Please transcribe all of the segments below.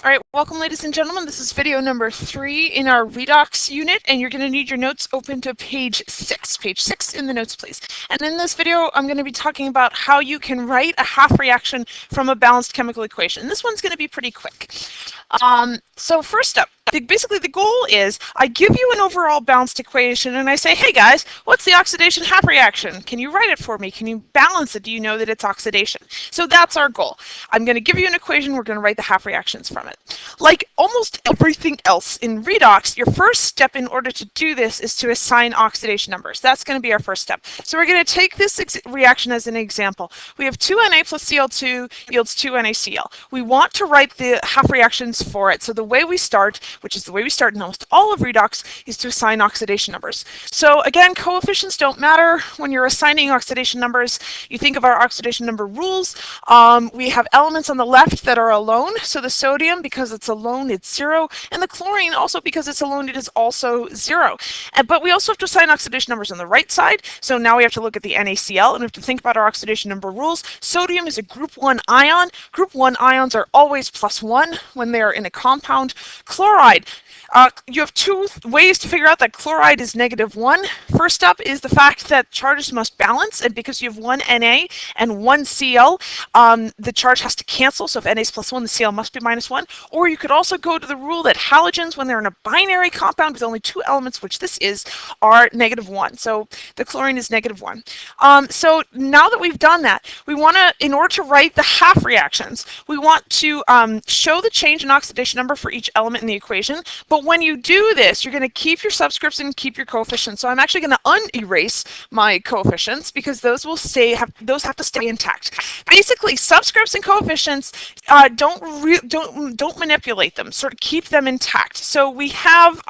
All right, welcome ladies and gentlemen. This is video number 3 in our Redox unit, and you're going to need your notes open to page 6. Page 6 in the notes, please. And in this video, I'm going to be talking about how you can write a half reaction from a balanced chemical equation. This one's going to be pretty quick. So first up, basically the goal is I give you an overall balanced equation and I say, hey guys, what's the oxidation half reaction? Can you write it for me? Can you balance it? Do you know that it's oxidation? So that's our goal. I'm going to give you an equation. We're going to write the half reactions from it. Like almost everything else in Redox, your first step in order to do this is to assign oxidation numbers. That's going to be our first step. So we're going to take this reaction as an example. We have 2Na plus Cl2 yields 2NaCl. We want to write the half reactions for it. So the way we start, which is the way we start in almost all of Redox, is to assign oxidation numbers. So again, coefficients don't matter when you're assigning oxidation numbers. You think of our oxidation number rules. We have elements on the left that are alone. So the sodium, because it's alone, it's 0. And the chlorine, also because it's alone, it is also 0. But we also have to assign oxidation numbers on the right side. So now we have to look at the NaCl and we have to think about our oxidation number rules. Sodium is a group 1 ion. Group 1 ions are always +1 when they are in a compound. Chloride. You have two ways to figure out that chloride is -1. First up is the fact that charges must balance, and because you have one Na and one Cl, the charge has to cancel. So if Na is +1, the Cl must be -1. Or you could also go to the rule that halogens, when they're in a binary compound with only 2 elements, which this is, are -1. So the chlorine is -1. So now that we've done that, we want to, in order to write the half reactions, we want to show the change in oxidation number for each element in the equation. But when you do this, you're going to keep your subscripts and keep your coefficients. So I'm actually going to unerase my coefficients because those will those have to stay intact. Basically, subscripts and coefficients, don't manipulate them. Sort of keep them intact. So we have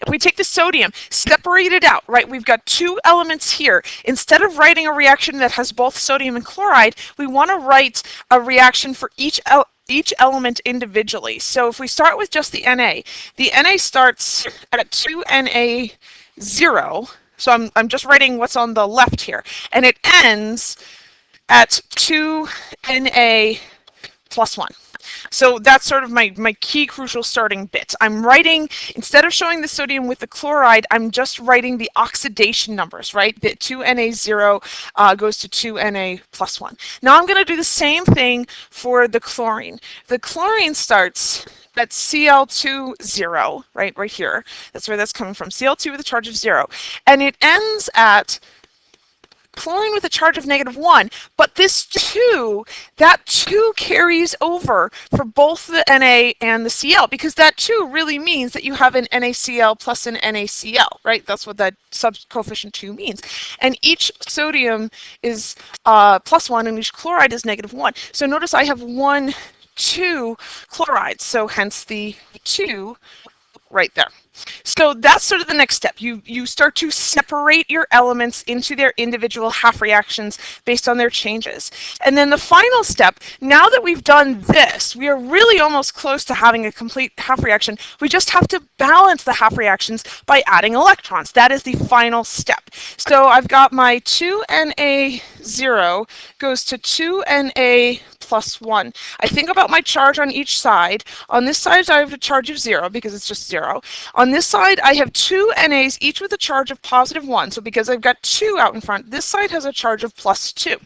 if we take the sodium, separate it out, right? We've got 2 elements here. Instead of writing a reaction that has both sodium and chloride, we want to write a reaction for each element individually. So if we start with just the Na starts at 2Na0. So I'm just writing what's on the left here. And it ends at 2Na +1. So that's sort of my key crucial starting bit. I'm writing, instead of showing the sodium with the chloride, I'm just writing the oxidation numbers, right? That 2Na0 goes to 2Na +1. Now I'm going to do the same thing for the chlorine. The chlorine starts at Cl2 right here. That's where that's coming from. Cl2 with a charge of 0. And it ends at chlorine with a charge of -1, but this 2, that 2 carries over for both the Na and the Cl, because that 2 really means that you have an NaCl plus an NaCl, right? That's what that coefficient 2 means. And each sodium is +1 and each chloride is -1. So notice I have 1, 2 chlorides, so hence the 2 right there. So that's sort of the next step. You start to separate your elements into their individual half reactions based on their changes. And then the final step, now that we've done this, we are really almost close to having a complete half reaction. We just have to balance the half reactions by adding electrons. That is the final step. So I've got my 2Na0 goes to 2Na +1. I think about my charge on each side. On this side, I have a charge of 0 because it's just 0. On this side, I have 2 Nas, each with a charge of +1. So because I've got 2 out in front, this side has a charge of +2.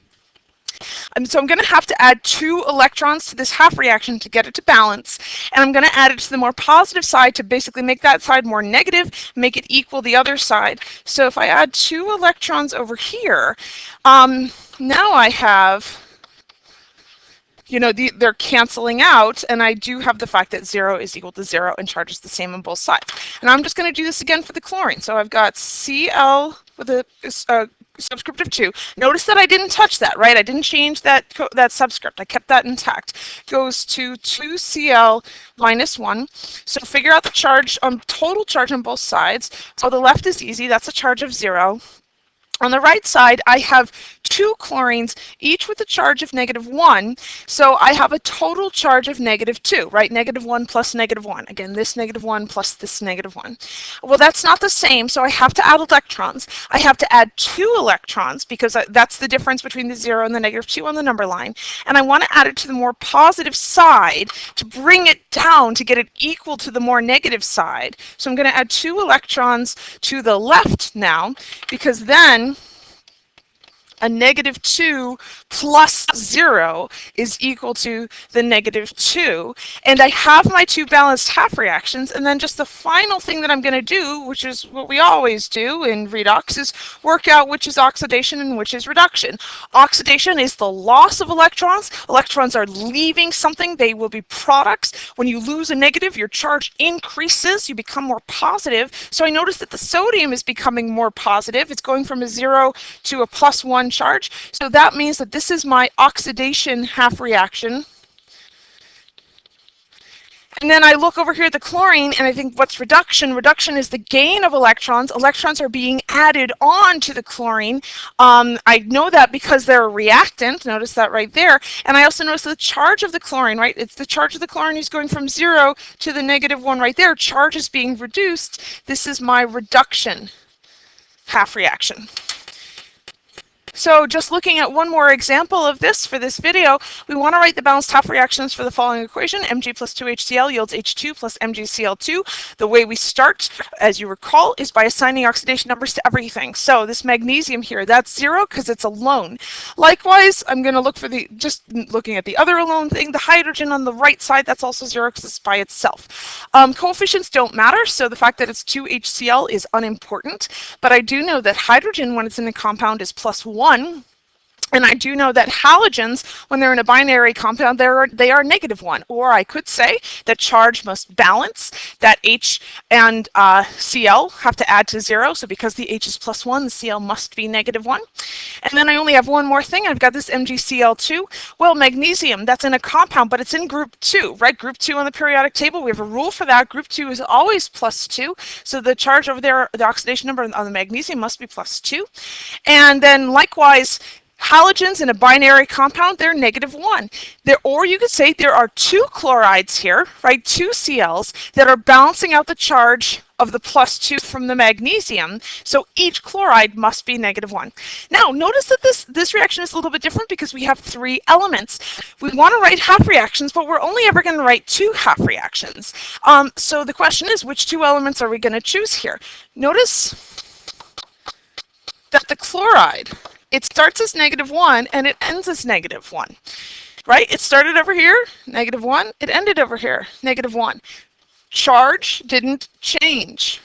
So I'm going to have to add 2 electrons to this half reaction to get it to balance. And I'm going to add it to the more positive side to basically make that side more negative, make it equal the other side. So if I add 2 electrons over here, now I have, they're canceling out, and I do have the fact that 0 is equal to 0 and charge is the same on both sides. And I'm just going to do this again for the chlorine. So I've got Cl with a subscript of 2. Notice that I didn't touch that, right? I didn't change that subscript. I kept that intact. Goes to 2Cl -1. So figure out the charge, total charge on both sides. So the left is easy. That's a charge of 0. On the right side, I have 2 chlorines, each with a charge of -1. So I have a total charge of -2, right? -1 plus -1. Again, this -1 plus this -1. Well, that's not the same, so I have to add electrons. I have to add 2 electrons because that's the difference between the 0 and the -2 on the number line. And I want to add it to the more positive side to bring it down to get it equal to the more negative side. So I'm going to add 2 electrons to the left now, because then a -2 plus 0 is equal to the -2. And I have my 2 balanced half reactions, and then just the final thing that I'm going to do, which is what we always do in redox, is work out which is oxidation and which is reduction. Oxidation is the loss of electrons. Electrons are leaving something. They will be products. When you lose a negative, your charge increases. You become more positive. So I notice that the sodium is becoming more positive. It's going from a 0 to a +1 charge. So that means that this is my oxidation half reaction. And then I look over here at the chlorine and I think, what's reduction? Reduction is the gain of electrons. Electrons are being added on to the chlorine. I know that because they're a reactant. Notice that right there. And I also notice the charge of the chlorine, right? It's the charge of the chlorine is going from 0 to the -1 right there. Charge is being reduced. This is my reduction half reaction. So just looking at one more example of this for this video, we want to write the balanced half reactions for the following equation. Mg plus 2HCl yields H2 plus MgCl2. The way we start, as you recall, is by assigning oxidation numbers to everything. So this magnesium here, that's 0 because it's alone. Likewise, I'm going to look for just looking at the other alone thing, the hydrogen on the right side, that's also 0 because it's by itself. Coefficients don't matter, so the fact that it's 2HCl is unimportant. But I do know that hydrogen, when it's in a compound, is +1. And I do know that halogens, when they're in a binary compound, they are -1. Or I could say that charge must balance, that H and Cl have to add to 0. So because the H is +1, the Cl must be -1. And then I only have one more thing. I've got this MgCl2. Well, magnesium, that's in a compound, but it's in group 2, right? Group 2 on the periodic table. We have a rule for that. Group 2 is always +2. So the charge over there, the oxidation number on the magnesium must be +2. And then likewise, halogens in a binary compound, they're -1. Or you could say there are 2 chlorides here, right? 2 Cls that are balancing out the charge of the +2 from the magnesium. So each chloride must be -1. Now, notice that this reaction is a little bit different because we have 3 elements. We want to write half reactions, but we're only ever going to write 2 half reactions. So the question is, which 2 elements are we going to choose here? Notice that the chloride, it starts as -1 and it ends as -1, right? It started over here, -1, it ended over here, -1. Charge didn't change.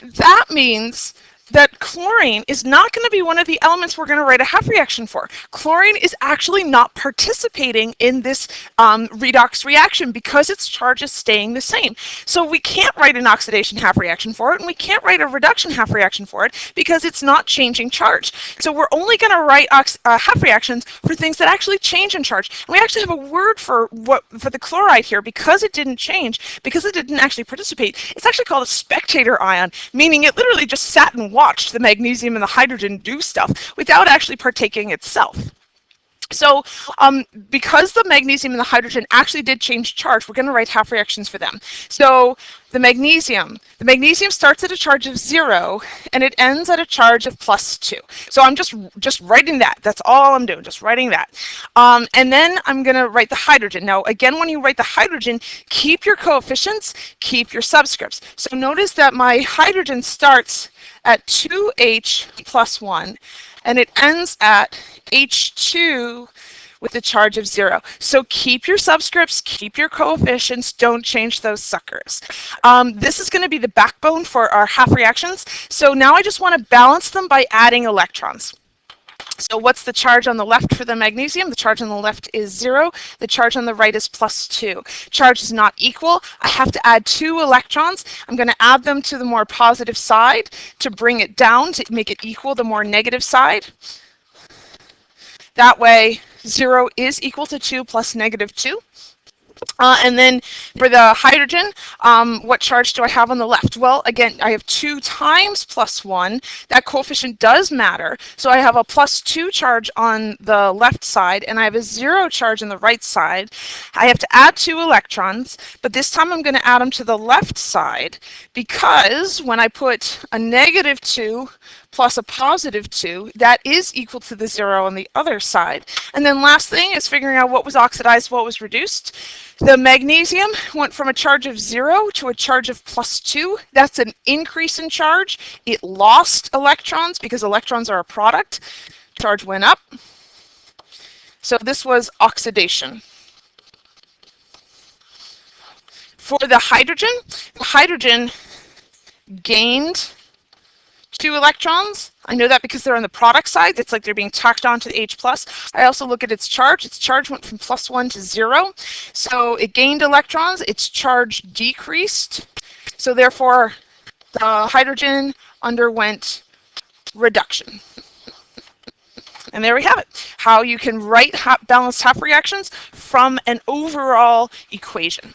That means that chlorine is not going to be one of the elements we're going to write a half reaction for. Chlorine is actually not participating in this redox reaction because its charge is staying the same. So we can't write an oxidation half reaction for it, and we can't write a reduction half reaction for it because it's not changing charge. So we're only going to write half reactions for things that actually change in charge. And we actually have a word for the chloride here because it didn't change, because it didn't actually participate. It's actually called a spectator ion, meaning it literally just sat and watched the magnesium and the hydrogen do stuff without actually partaking itself. So because the magnesium and the hydrogen actually did change charge, we're going to write half reactions for them. So the magnesium starts at a charge of 0 and it ends at a charge of +2. So I'm just writing that. That's all I'm doing, just writing that. And then I'm going to write the hydrogen. Now again, when you write the hydrogen, keep your coefficients, keep your subscripts. So notice that my hydrogen starts at 2H plus 1 and it ends at H2 with a charge of 0. So keep your subscripts, keep your coefficients, don't change those suckers. This is going to be the backbone for our half reactions. So now I just want to balance them by adding electrons. So what's the charge on the left for the magnesium? The charge on the left is 0. The charge on the right is +2. Charge is not equal. I have to add 2 electrons. I'm going to add them to the more positive side to bring it down, to make it equal the more negative side. That way, 0 is equal to 2 plus -2. And then for the hydrogen, what charge do I have on the left? Well, again, I have 2 times +1. That coefficient does matter. So I have a +2 charge on the left side, and I have a 0 charge on the right side. I have to add 2 electrons, but this time I'm going to add them to the left side, because when I put a -2 plus a +2, that is equal to the 0 on the other side. And then last thing is figuring out what was oxidized, what was reduced. The magnesium went from a charge of 0 to a charge of +2. That's an increase in charge. It lost electrons because electrons are a product. Charge went up. So this was oxidation. For the hydrogen gained 2 electrons. I know that because they're on the product side. It's like they're being tacked on to the H+. I also look at its charge. Its charge went from +1 to 0. So it gained electrons. Its charge decreased. So therefore, the hydrogen underwent reduction. And there we have it. How you can write balanced half reactions from an overall equation.